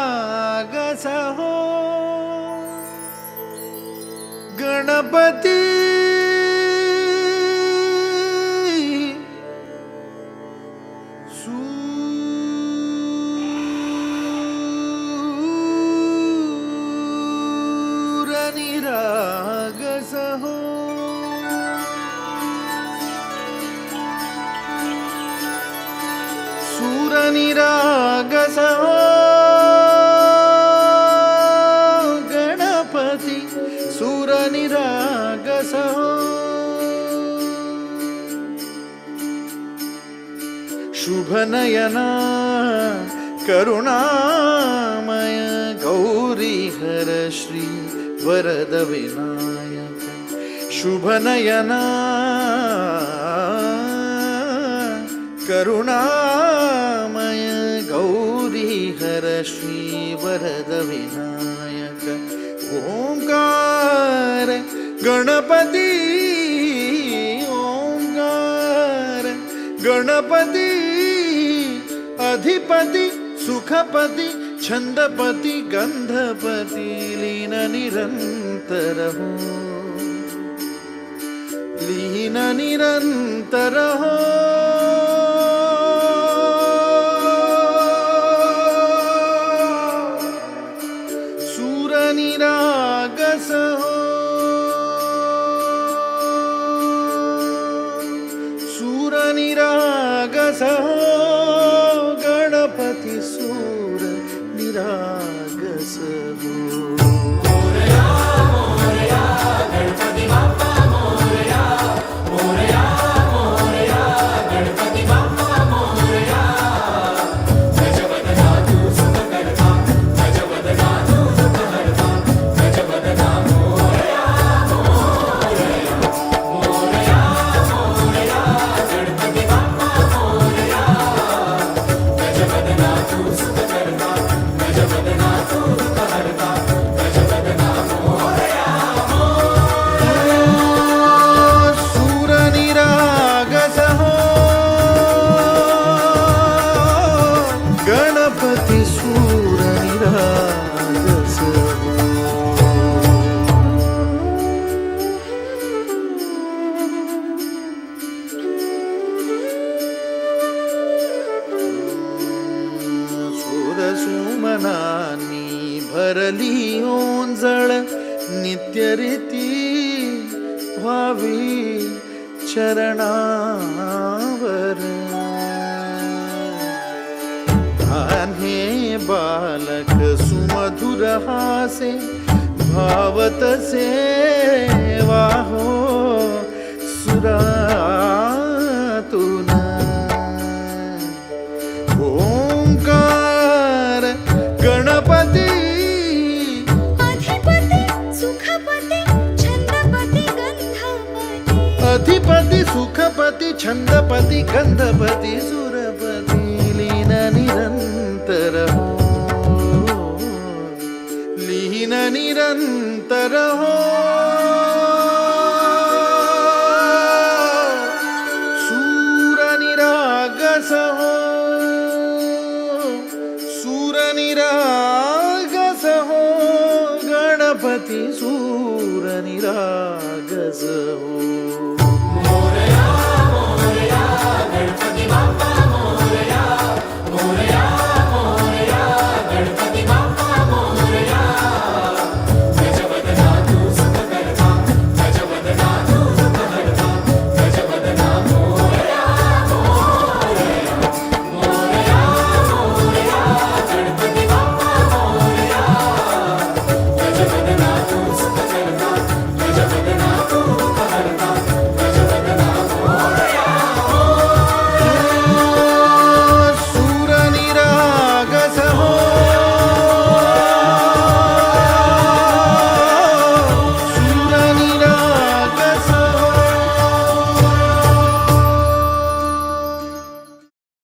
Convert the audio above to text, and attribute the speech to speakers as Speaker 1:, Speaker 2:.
Speaker 1: सूरनिरागस हो गणपती सूरनिरागस हो सूरनिरागस हो गणपती सूरनिरागस हो शुभनयना करुणामय गौरी हर श्री वरद विनायक शुभनयना करुणामय गौरी हर श्री वरद विनायक ओंकार गणपती ओंकार गणपती अधिपति सुखपति छंदपति गंधपति लीन निरंतर हो लीन निरंतर हो सूरनिरागस हो सूरनिरागस हो गणपति सूर निरागस हो
Speaker 2: मोरया मोरया गणपति बाप्पा मोरया मोरया मोरया गणपति बाप्पा मोरया गजवदना तू सुखकर्ता गजवदना तू दुःखहर्ता गजवदना मोरया मोरया मोरया मोरया गणपति बाप्पा मोरया गजवदना तू सुखकर्ता गजवदना तू दुःखहर्ता गजवदना मोरया
Speaker 1: सूरनिरागस हो गणपति सूरनिरागस हो सुमनानी भरली ओंजळ नित्यरीती व्हावी चरणावर धान्हे बालक सुमधुर हासे भावतसे वाहो सुरातून ओंकार गणपती
Speaker 3: अधिपति सुखपति छंदपति गंधपति
Speaker 1: अधिपति सुखपति छंदपति गंधपति सुरपति लीन निरंतर हो लीन निरंतर हो सूरनिरागस हो सूरनिरागस हो गणपति सूरनिरागस हो